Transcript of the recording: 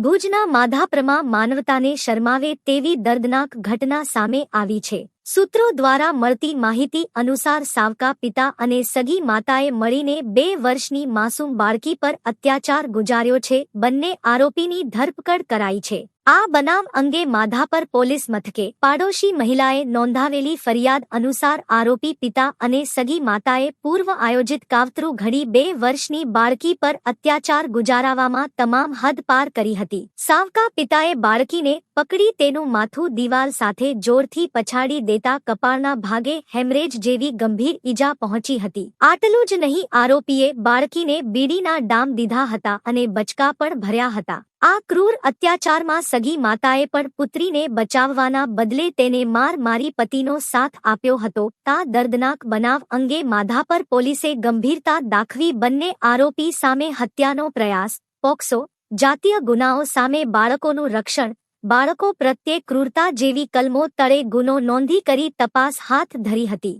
ભુજના માધાપરમાં માનવતાને શરમાવે તેવી દર્દનાક ઘટના સામે આવી છે। સૂત્રો દ્વારા મળતી માહિતી અનુસાર સાવકા પિતા અને સગી માતાએ મળીને 2 વર્ષની માસૂમ બાળકી પર અત્યાચાર ગુજાર્યો છે। બંને આરોપીની ધરપકડ કરાઈ છે। આ બનાવ અંગે માધાપર પોલીસ મથકે પાડોશી મહિલાએ નોંધાવેલી ફરિયાદ અનુસાર આરોપી પિતા અને સગી માતાએ પૂર્વ આયોજિત કાવતરું ઘડી 2 વર્ષની બાળકી પર અત્યાચાર ગુજારવામાં તમામ હદ પાર કરી હતી। સાવકા પિતાએ બાળકીને પકડી તેનું માથું દીવાલ સાથે જોરથી પછાડી દેતા કપાળના ભાગે હેમરેજ જેવી ગંભીર ઈજા પહોંચી હતી। આટલું જ નહીં, આરોપીએ બાળકીને બીડીના ડામ દીધા હતા અને બચકા પણ ભર્યા હતા। આ ક્રૂર અત્યાચારમાં સગી માતાએ પણ પુત્રીને બચાવવાના બદલે તેને મારી પતિનો સાથ આપ્યો હતો। આ દર્દનાક બનાવ અંગે માધાપર પોલીસે ગંભીરતા દાખવી બંને આરોપી સામે હત્યાનો પ્રયાસ, પોક્સો, જાતીય ગુનાઓ સામે બાળકોનું રક્ષણ, બાળકો પ્રત્યે ક્રૂરતા જેવી કલમો તળે ગુનો નોંધી કરી તપાસ હાથ ધરી હતી।